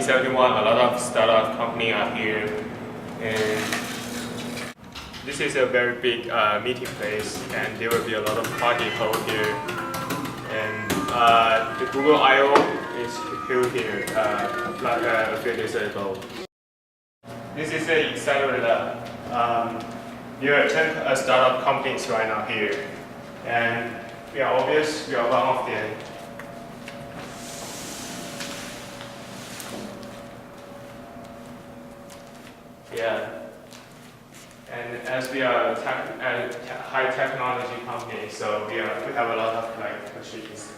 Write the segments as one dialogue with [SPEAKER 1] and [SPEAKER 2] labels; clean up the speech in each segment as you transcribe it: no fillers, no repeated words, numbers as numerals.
[SPEAKER 1] 1971, a lot of startup companies are here, and this is a very big meeting place, and there will be a lot of party held here. And the Google I/O is held here a few days ago. This is an accelerator. There are 10 startup companies right now here, and we are Orbeus. We are one of them. Yeah. And as we are a high technology company, so we have a lot of machines,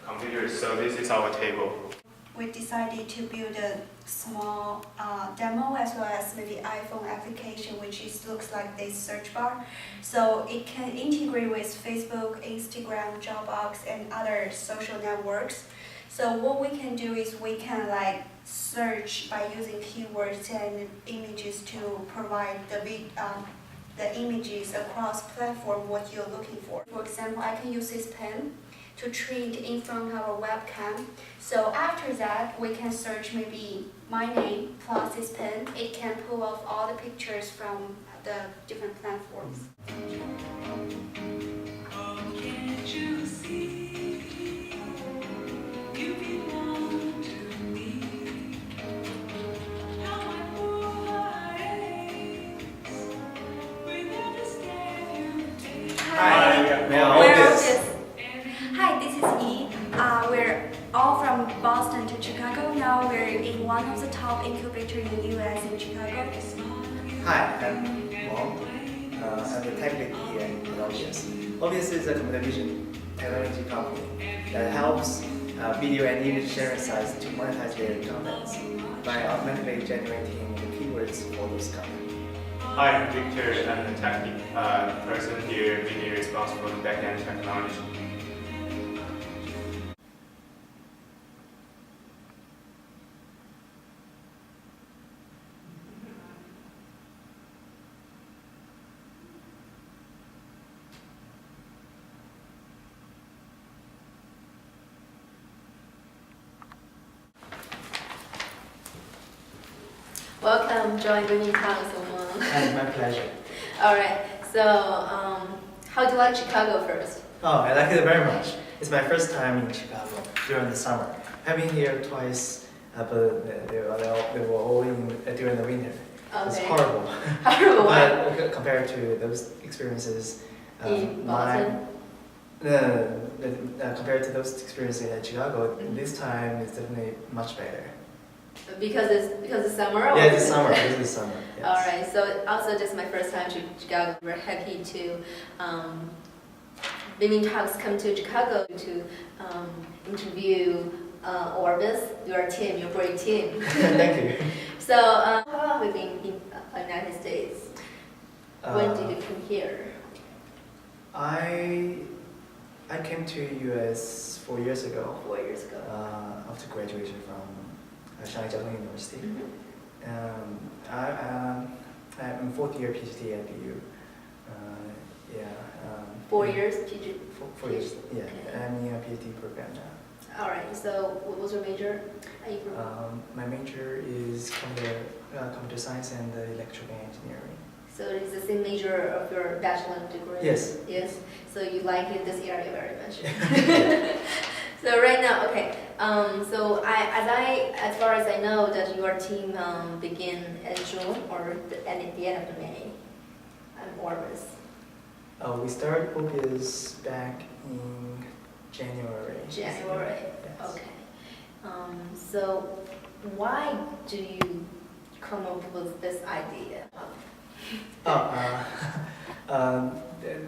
[SPEAKER 1] computers. So this is our table.
[SPEAKER 2] We decided to build a small demo as well as maybe iPhone application, which looks like this search bar. So it can integrate with Facebook, Instagram, Dropbox, and other social networks. So what we can do is we can search by using keywords and images to provide the images across platform what you're looking for. For example, I can use this pen to treat in front of a webcam. So after that, we can search maybe my name plus this pen. It can pull off all the pictures from the different platforms. Hi, this is E. We're all from Boston to Chicago. Now we're in one of the top incubators in the US in Chicago.
[SPEAKER 3] Hi, I'm Wong. I'm the tech lead here at Orbeus. Orbeus is a computer vision technology company that helps video and image sharing sites to monetize their contents by automatically generating the keywords for those contents.
[SPEAKER 1] Hi, I'm Victor. I'm the tech person here, being responsible for the backend technology.
[SPEAKER 4] Welcome, join BinBin Talks.
[SPEAKER 3] My pleasure.
[SPEAKER 4] All right. So, how do you like Chicago first?
[SPEAKER 3] Oh, I like it very much. It's my first time in Chicago during the summer. I've been here twice, but they were all during the winter.
[SPEAKER 4] Okay.
[SPEAKER 3] It's horrible.
[SPEAKER 4] Horrible.
[SPEAKER 3] But compared to those experiences,
[SPEAKER 4] in Boston?
[SPEAKER 3] Compared to those experiences in Chicago, this time is definitely much better.
[SPEAKER 4] Because it's summer?
[SPEAKER 3] Yeah, it's summer. This is summer. Yes.
[SPEAKER 4] All right. So also, this is my first time to Chicago. We're happy to BinBin Talks come to Chicago to interview Orbeus, your team, your great team.
[SPEAKER 3] Thank you.
[SPEAKER 4] So, how long have you been in the United States? When did you come here?
[SPEAKER 3] I came to US 4 years ago.
[SPEAKER 4] 4 years ago.
[SPEAKER 3] After graduation from Shanghai Jiaotong University.
[SPEAKER 4] Mm-hmm.
[SPEAKER 3] I'm fourth year PhD at BU.
[SPEAKER 4] 4 years PhD.
[SPEAKER 3] 4 years. Yeah, okay. I'm in a PhD program now.
[SPEAKER 4] All right. So, what was your major?
[SPEAKER 3] My major is computer science and electrical engineering.
[SPEAKER 4] So it is the same major of your bachelor degree?
[SPEAKER 3] Yes.
[SPEAKER 4] Yes. So you like this area very much. So right now, okay. So as far as I know, that your team begin in June or at the end of May. I'm Orbeus.
[SPEAKER 3] We started Orbeus back in January.
[SPEAKER 4] January.
[SPEAKER 3] Yes.
[SPEAKER 4] Okay. So why do you come up with this idea?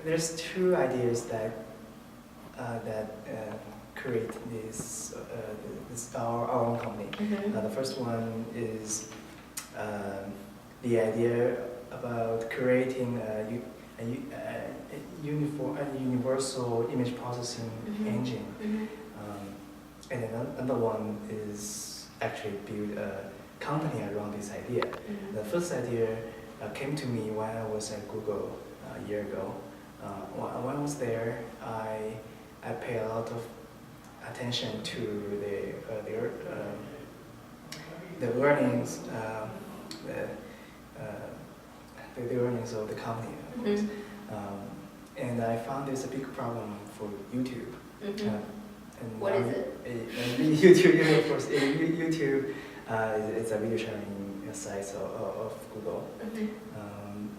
[SPEAKER 3] There's two ideas that create this our own company.
[SPEAKER 4] Mm-hmm.
[SPEAKER 3] The first one is the idea about creating a universal image processing engine.
[SPEAKER 4] Mm-hmm.
[SPEAKER 3] And another one is actually build a company around this idea.
[SPEAKER 4] Mm-hmm.
[SPEAKER 3] The first idea came to me when I was at Google a year ago. When I was there, I pay a lot of attention to the earnings, the earnings of the company, of course. And I found there's a big problem for YouTube. And
[SPEAKER 4] What is it?
[SPEAKER 3] YouTube, of course, YouTube is a video sharing site of Google.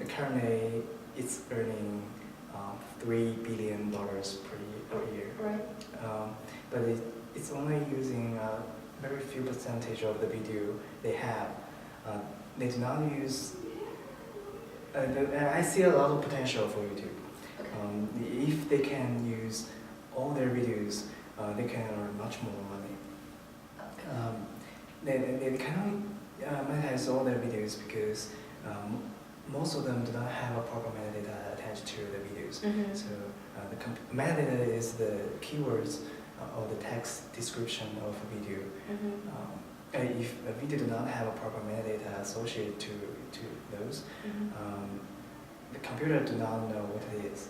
[SPEAKER 3] Currently, it's earning $3 billion per year.
[SPEAKER 4] Right.
[SPEAKER 3] But it's only using a very few percentage of the video they have. They do not use. I see a lot of potential for YouTube.
[SPEAKER 4] Okay.
[SPEAKER 3] If they can use all their videos, they can earn much more money.
[SPEAKER 4] Okay.
[SPEAKER 3] They cannot monetize all their videos because most of them do not have a proper metadata attached to the videos. So the metadata is the keywords or the text description of a video. If a video do not have a proper metadata associated to those, the computer do not know what it is.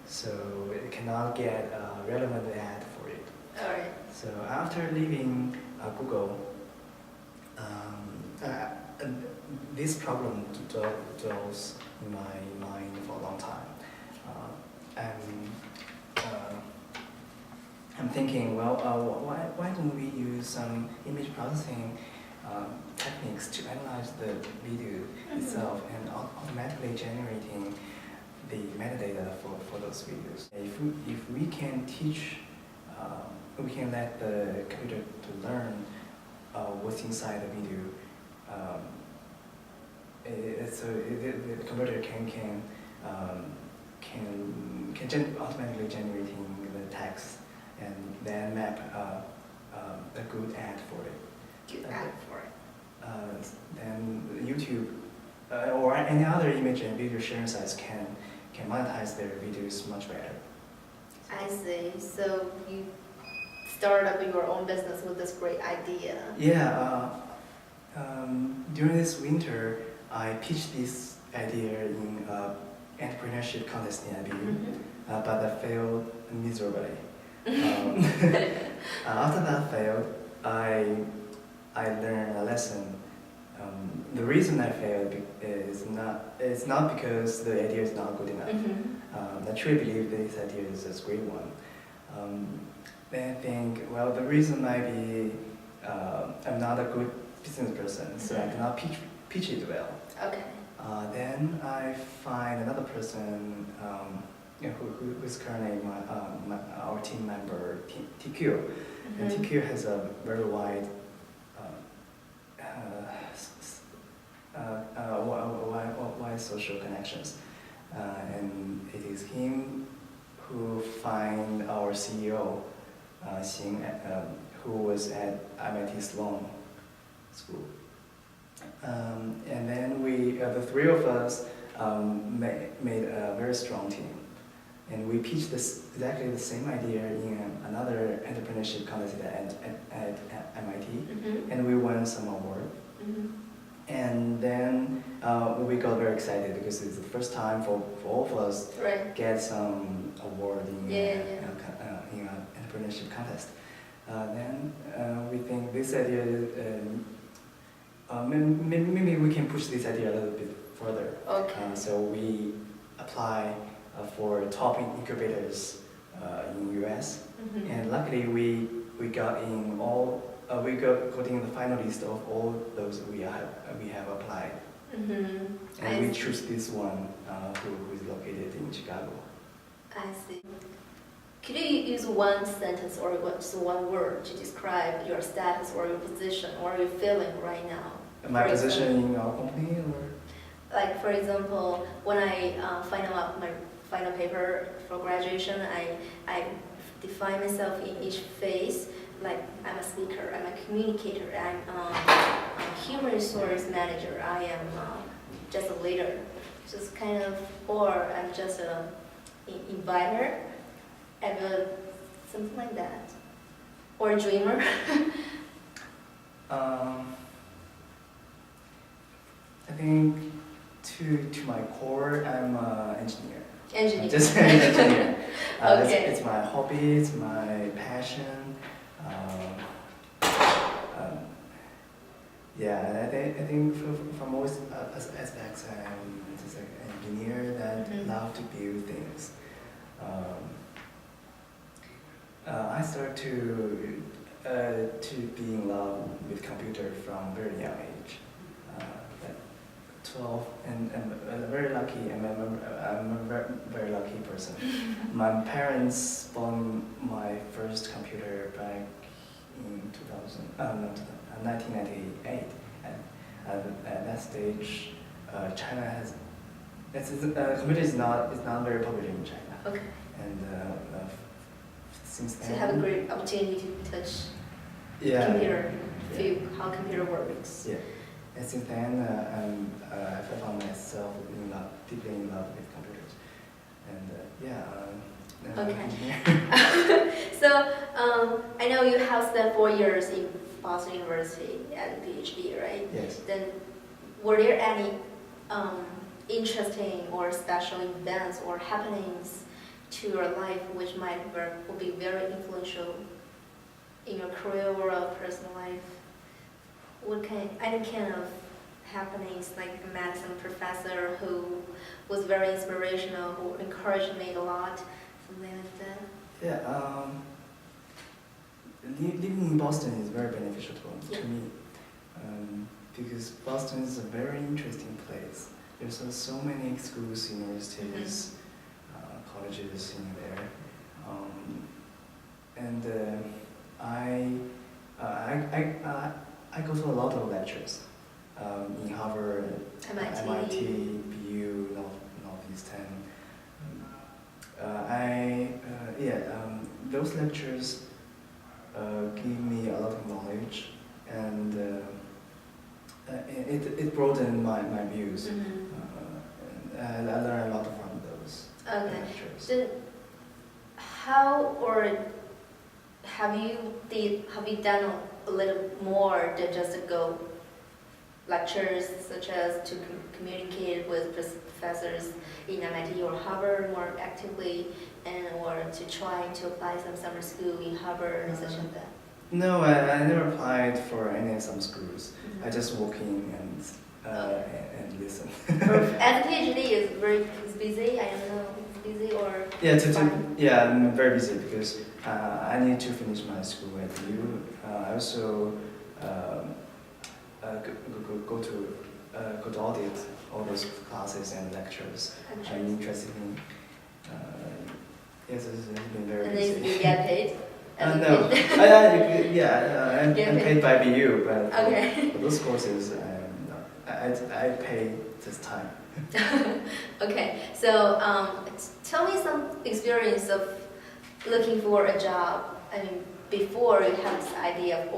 [SPEAKER 3] So it cannot get a relevant ad for it.
[SPEAKER 4] All right.
[SPEAKER 3] So after leaving Google, this problem dwells in my mind for a long time. I'm thinking, well, why don't we use some image processing techniques to analyze the video itself and automatically generating the metadata for those videos. If we can teach, we can let the computer to learn what's inside the video. The computer can automatically generating the text and then map a good ad for it.
[SPEAKER 4] Good ad for it.
[SPEAKER 3] Then YouTube or any other image and video sharing sites can monetize their videos much better.
[SPEAKER 4] I see. So you started up your own business with this great idea.
[SPEAKER 3] Yeah. During this winter, I pitched this idea in entrepreneurship contest in IBU, but I failed miserably. After that failed, I learned a lesson. The reason I failed is not because the idea is not good enough. I truly believe this idea is a great one. Then I think, well, the reason might be I'm not a good business person, so I cannot pitch it well.
[SPEAKER 4] Okay.
[SPEAKER 3] Then I find another person who is currently our team member, TQ. And TQ has a very wide wide social connections. And it is him who find our CEO, Xing, who was at MIT Sloan School. And then the three of us made a very strong team. And we pitched exactly the same idea in another entrepreneurship contest at MIT, and we won some award. And then we got very excited because it's the first time for all of us get some award in an entrepreneurship contest. Then we think this idea, maybe we can push this idea a little bit further.
[SPEAKER 4] Okay.
[SPEAKER 3] So we apply for top incubators in US, and luckily we got in we got in the final list of all those we have applied, and we choose this one who is located in Chicago.
[SPEAKER 4] I see. Could you use one sentence or one word to describe your status or your position or your feeling right now?
[SPEAKER 3] My position in our company, or?
[SPEAKER 4] Like, for example, when I final up my final paper for graduation, I define myself in each phase. Like, I'm a speaker, I'm a communicator, I'm a human resource manager, I am just a leader, just kind of, or I'm just a inviter, something like that, or a dreamer.
[SPEAKER 3] I think to my core, I'm an engineer.
[SPEAKER 4] Engineer.
[SPEAKER 3] Just an engineer.
[SPEAKER 4] Okay.
[SPEAKER 3] It's my hobby, it's my passion. Yeah, I think from most aspects, I'm just like an engineer that love to build things. I started to be in love with computer from very young age. Like 12, and I'm very lucky. I'm a very lucky person. My parents bought my first computer back in 1998, and at that stage, China has computer is not very popular in China.
[SPEAKER 4] Okay.
[SPEAKER 3] And since then,
[SPEAKER 4] So you have a great opportunity to touch computer, feel how computer works.
[SPEAKER 3] Yeah. And since then, I found myself deeply in love with computers. And
[SPEAKER 4] Okay. So I know you have spent 4 years in Boston University at PhD, right?
[SPEAKER 3] Yes.
[SPEAKER 4] Then were there any interesting or special events or happenings to your life which will be very influential in your career or personal life? Any kind of happenings, like I met some professor who was very inspirational, who encouraged me a lot, something like that?
[SPEAKER 3] Yeah, living in Boston is very beneficial to me, because Boston is a very interesting place. There's so many schools, universities, colleges in there, and I go to a lot of lectures in Harvard, MIT, BU, Northeastern. Those lectures give me a lot of knowledge, and it broadened my views. And I learned a lot from those lectures.
[SPEAKER 4] Then have you done a little more than just go lectures, such as to communicate with professors in MIT or Harvard more actively, or to try to apply some summer school in Harvard and such like that?
[SPEAKER 3] No, I never applied for any of some schools. I just walk in and listen.
[SPEAKER 4] As a PhD is busy. I don't know, it's busy or
[SPEAKER 3] yeah, I'm very busy because I need to finish my school at BU. I also go to audit all those classes and lectures I'm interested in. Yes, it's been very busy.
[SPEAKER 4] And then you get paid?
[SPEAKER 3] No, I'm paid by BU, but for those courses, I pay this time.
[SPEAKER 4] Okay, so tell me some experience of looking for a job. I mean, before you have this idea of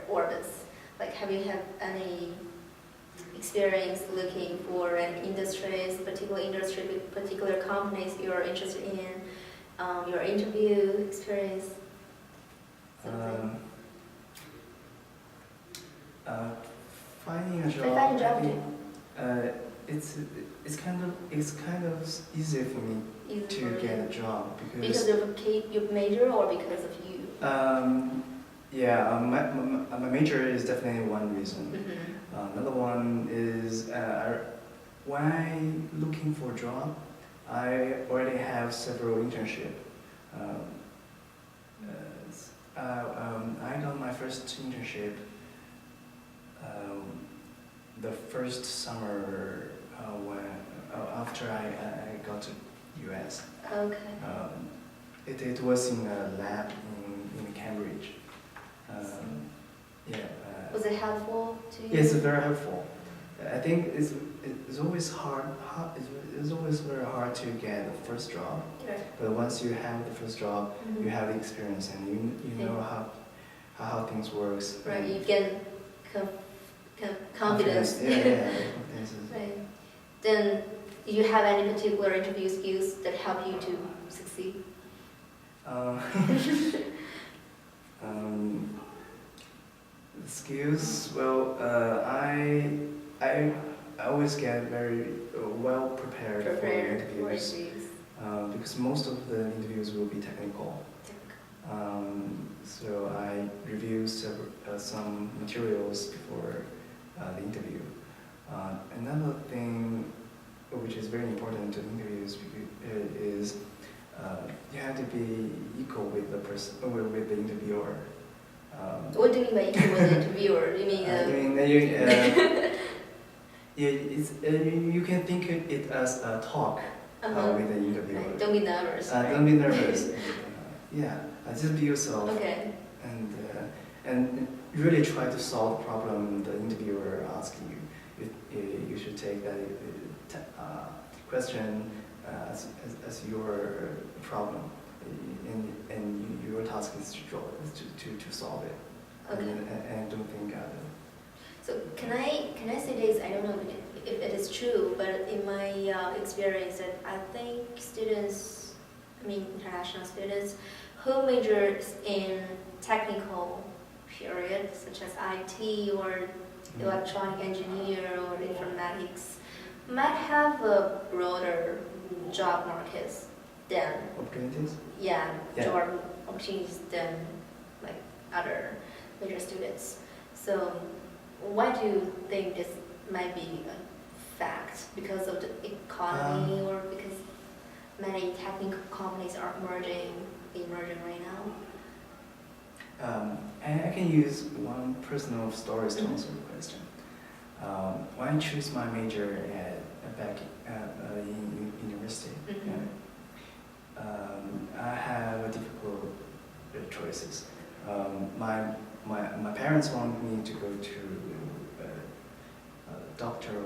[SPEAKER 4] Orbeus, like have you had any experience looking for an industries, particular companies you're interested in, your interview experience?
[SPEAKER 3] Finding a job. It's kind of easy for me to get a job
[SPEAKER 4] because of your major or because of you?
[SPEAKER 3] My major is definitely one reason. Another one is when I'm looking for a job, I already have several internships. I got my first internship the first summer after I got to US.
[SPEAKER 4] Okay.
[SPEAKER 3] It was in a lab in Cambridge.
[SPEAKER 4] Was it helpful to you?
[SPEAKER 3] Yes, it's very helpful. I think it's always it's always very hard to get the first job.
[SPEAKER 4] Right.
[SPEAKER 3] But once you have the first job, you have the experience and you know how things works.
[SPEAKER 4] Right, you get confidence.
[SPEAKER 3] Yeah.
[SPEAKER 4] Right. Then, do you have any particular interview skills that help you to succeed?
[SPEAKER 3] Skills. Well, I always get very well prepared for interviews. Because most of the interviews will be technical. So I review some materials before the interview. Another thing which is very important to interviews is you have to be equal with the person, with the interviewer.
[SPEAKER 4] What do you mean by equal with the interviewer? You mean?
[SPEAKER 3] You can think it as a talk with the interviewer.
[SPEAKER 4] Right. Don't be nervous.
[SPEAKER 3] Don't be nervous. Just be yourself.
[SPEAKER 4] Okay.
[SPEAKER 3] And really try to solve the problem the interviewer asks you. You should take that question as your problem, and your task is to solve it.
[SPEAKER 4] Okay.
[SPEAKER 3] And don't think
[SPEAKER 4] So can I say this? I don't know if it is true, but in my experience, that I think students, international students, who majors in technical period, such as IT or electronic engineer or informatics, might have a broader job markets than
[SPEAKER 3] opportunities.
[SPEAKER 4] Job opportunities than like other major students. So why do you think this might be a fact? Because of the economy, or because many technical companies are emerging right now?
[SPEAKER 3] I can use one personal story to answer the question. When I choose my major back in university, I have difficult choices. My parents want me to go to a doctor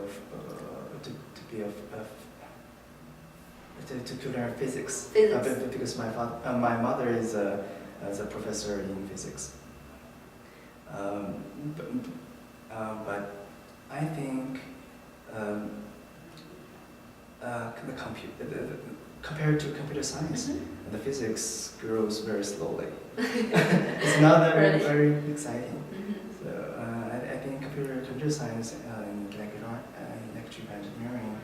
[SPEAKER 3] to learn physics. Because my mother is a professor in physics. But I think compared to computer science, the physics grows very slowly. It's not very exciting. So I think computer science and electrical engineering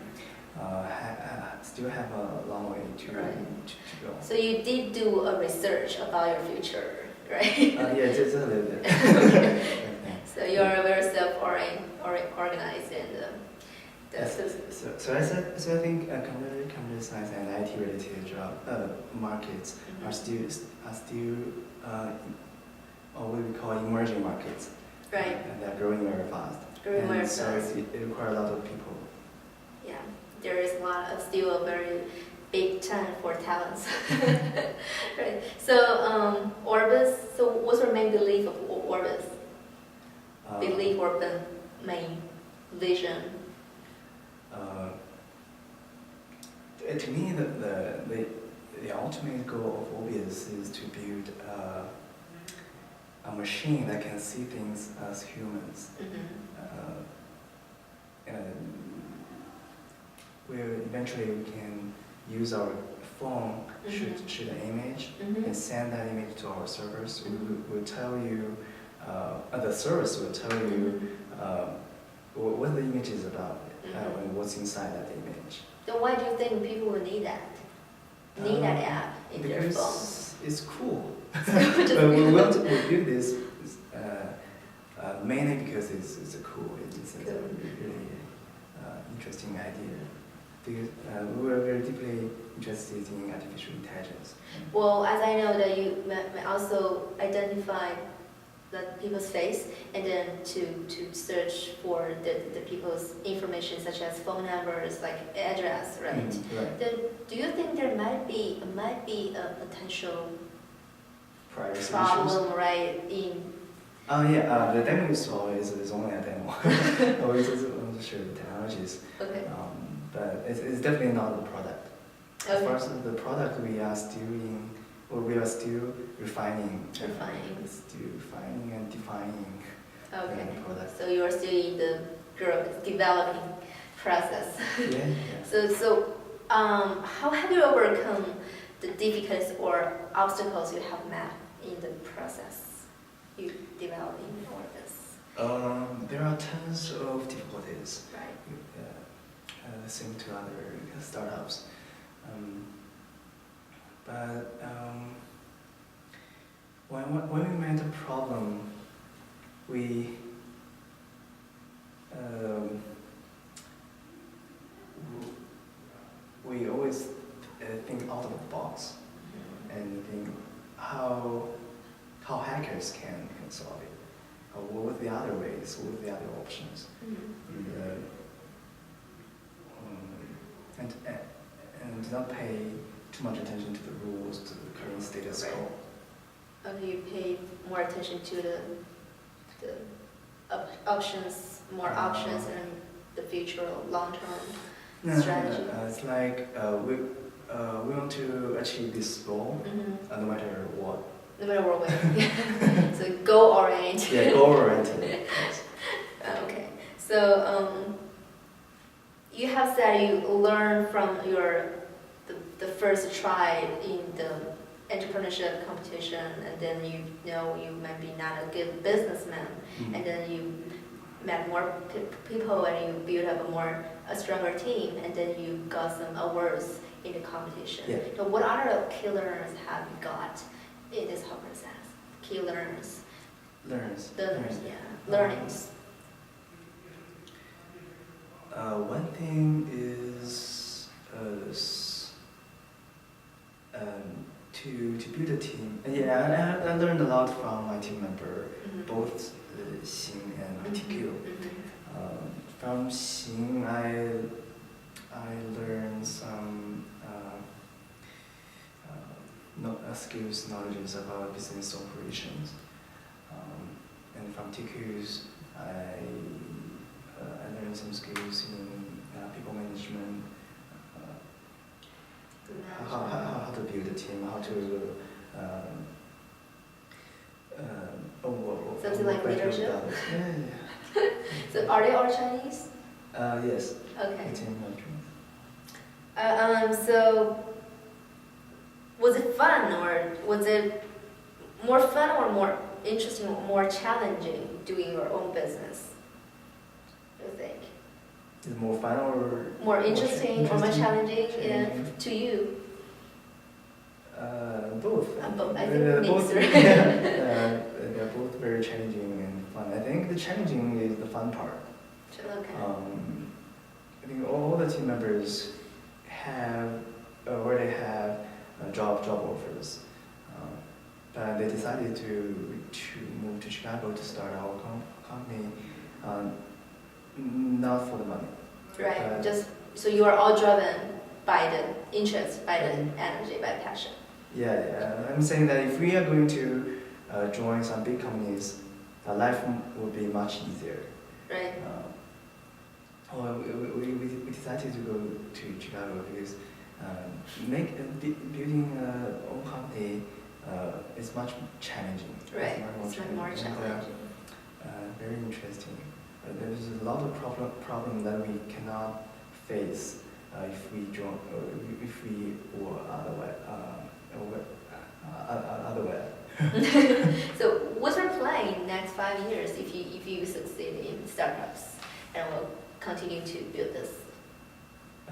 [SPEAKER 3] still have a long way to go.
[SPEAKER 4] So you did do a research about your future, right?
[SPEAKER 3] Yeah, just a little bit.
[SPEAKER 4] So you are very self-organized and.
[SPEAKER 3] So I think computer science and IT related job markets are still what we call emerging markets.
[SPEAKER 4] Right.
[SPEAKER 3] And they're growing very fast. So it requires a lot of people.
[SPEAKER 4] Yeah, there is still a very big time for talents. Right. So Orbeus. So what's your main belief of Orbeus? Belief or the main vision?
[SPEAKER 3] To me, the ultimate goal of Orbeus is to build a machine that can see things as humans. Where eventually we can use our phone, shoot an image, and send that image to our servers. We'll tell you, the service will tell you what the image is about and what's inside that image.
[SPEAKER 4] Then why do you think people will need that? Need that app in their phone?
[SPEAKER 3] Because it's cool. We want to build this mainly because it's a really interesting idea. Because we were very deeply interested in artificial intelligence.
[SPEAKER 4] Well, as I know that you may also identify the people's face and then to search for the people's information such as phone numbers, like address, right?
[SPEAKER 3] Right.
[SPEAKER 4] Then do you think there might be a potential
[SPEAKER 3] Privacy
[SPEAKER 4] problem,
[SPEAKER 3] issues.
[SPEAKER 4] right? In
[SPEAKER 3] the demo you saw is only a demo. We just want to show the technologies.
[SPEAKER 4] okay.
[SPEAKER 3] But it's definitely not a product. As far as the product, we are still refining. Still refining and defining the product.
[SPEAKER 4] So you are still in the developing process.
[SPEAKER 3] Yeah.
[SPEAKER 4] So how have you overcome the difficulties or obstacles you have met in the process you developing Orbeus?
[SPEAKER 3] There are tons of difficulties.
[SPEAKER 4] Right.
[SPEAKER 3] Same to other startups. But when we met a problem, we um, we always think out of the box and think how hackers can solve it. What are the other ways? What are the other options? And do not pay too much attention to the rules, to the current status quo.
[SPEAKER 4] Okay, you pay more attention to the options, more options, and the future long-term strategy.
[SPEAKER 3] It's like we want to achieve this goal, no matter what.
[SPEAKER 4] No matter what way. So goal-oriented.
[SPEAKER 3] Yeah, goal-oriented. Yes.
[SPEAKER 4] Okay. So you have said you learned from the first try in the entrepreneurship competition, and then you know you might be not a good businessman, and then you met more people and you build up a stronger team, and then you got some awards in the competition.
[SPEAKER 3] Yeah.
[SPEAKER 4] So what other key learners have you got in this whole process? Key learners. Learnings.
[SPEAKER 3] One thing is to build a team. Yeah, I learned a lot from my team member, both Xing and TQ. From Xing, I learned some skills, knowledges about business operations. And from TQ's, I learned some skills in people management, how to build a team, how to
[SPEAKER 4] something like leadership?
[SPEAKER 3] Yeah.
[SPEAKER 4] So are they all Chinese?
[SPEAKER 3] Yes.
[SPEAKER 4] Okay.
[SPEAKER 3] Team management.
[SPEAKER 4] So was it fun, or was it more fun or more interesting or more challenging doing your own business? Do you think?
[SPEAKER 3] Is it more fun or
[SPEAKER 4] more interesting or more challenging
[SPEAKER 3] challenging?
[SPEAKER 4] To you?
[SPEAKER 3] Both.
[SPEAKER 4] Both. I think
[SPEAKER 3] both.
[SPEAKER 4] mixed.
[SPEAKER 3] They're both very challenging and fun. I think the challenging is the fun part.
[SPEAKER 4] Okay.
[SPEAKER 3] I think all the team members already have job offers, but they decided to move to Chicago to start our company, not for the money.
[SPEAKER 4] Right. Just so you are all driven by the interest, by the energy, by the passion.
[SPEAKER 3] Yeah. I'm saying that if we are going to join some big companies, life will be much easier.
[SPEAKER 4] Right.
[SPEAKER 3] We decided to go to Chicago because building a own company is much challenging.
[SPEAKER 4] Right. It's much more challenging.
[SPEAKER 3] Very interesting. There's a lot of problem that we cannot face if we join, if we were otherwise.
[SPEAKER 4] So what's your plan in the next 5 years if you succeed in startups and will continue to build this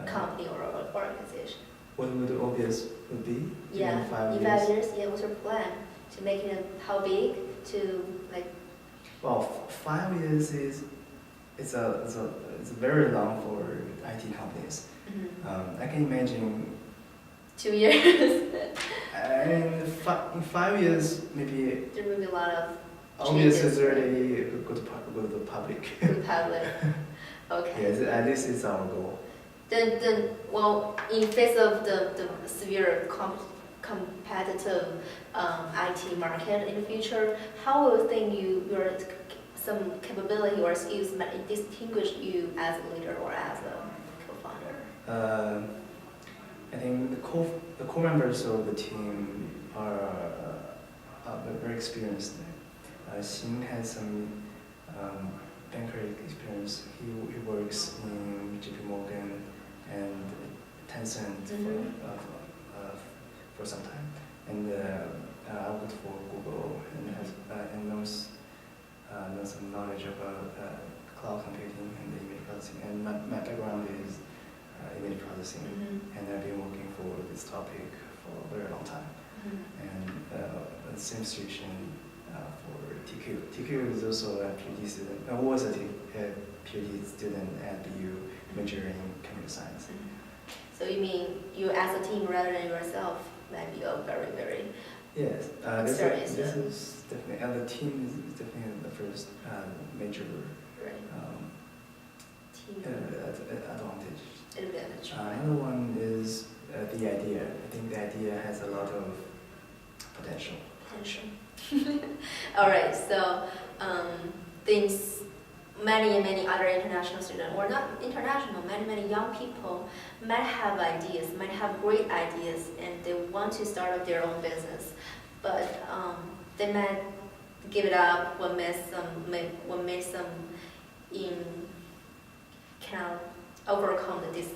[SPEAKER 4] company or organization?
[SPEAKER 3] What would Orbeus would be in 5 years?
[SPEAKER 4] In 5 years, what's your plan to make it? How big? To like?
[SPEAKER 3] Well, 5 years it's very long for IT companies. I can imagine
[SPEAKER 4] 2 years.
[SPEAKER 3] in 5 years, maybe
[SPEAKER 4] There will be a lot of
[SPEAKER 3] Orbeus
[SPEAKER 4] changes.
[SPEAKER 3] is already go to the public.
[SPEAKER 4] To public. Okay.
[SPEAKER 3] Yes, at least it's our goal.
[SPEAKER 4] Then, well, in face of the severe competitive IT market in the future, how will you think your some capability or skills might distinguish you as a leader or as a co-founder?
[SPEAKER 3] I think the core members of the team are very experienced. Xing has some banker experience. He works in JP Morgan and Tencent for some time, and I worked for Google and knows some knowledge about cloud computing and image processing. And my background is image processing, and I've been working for this topic for a very long time. And the same situation for TQ. TQ is also a PhD student. Was a PhD student at BU, majoring in computer science.
[SPEAKER 4] So you mean you as a team rather than yourself might be a very, very
[SPEAKER 3] Yes,
[SPEAKER 4] experience.
[SPEAKER 3] this is definitely, and the team is definitely the first major
[SPEAKER 4] Right. Team
[SPEAKER 3] advantage.
[SPEAKER 4] advantage.
[SPEAKER 3] Another one is the idea. I think the idea has a lot of potential.
[SPEAKER 4] Potential. All right. So things many other international students, or not international, many young people might have ideas, might have great ideas, and they want to start up their own business, but they might give it up what makes them in kind of overcome these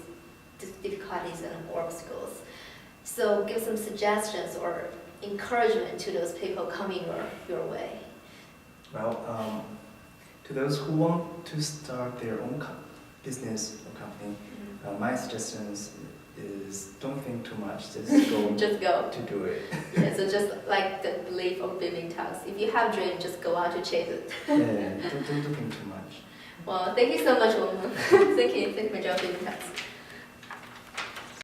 [SPEAKER 4] difficulties and obstacles. So give some suggestions or encouragement to those people coming your way.
[SPEAKER 3] Well, to those who want to start their own business or company, my suggestions is don't think too much, just go,
[SPEAKER 4] Just go.
[SPEAKER 3] to do it.
[SPEAKER 4] Yeah, so just like the belief of BinBin talks, if you have dream, just go out to chase it.
[SPEAKER 3] Yeah, don't think too much.
[SPEAKER 4] Well, thank you so much, Woman. Thank you for joining BinBin talks.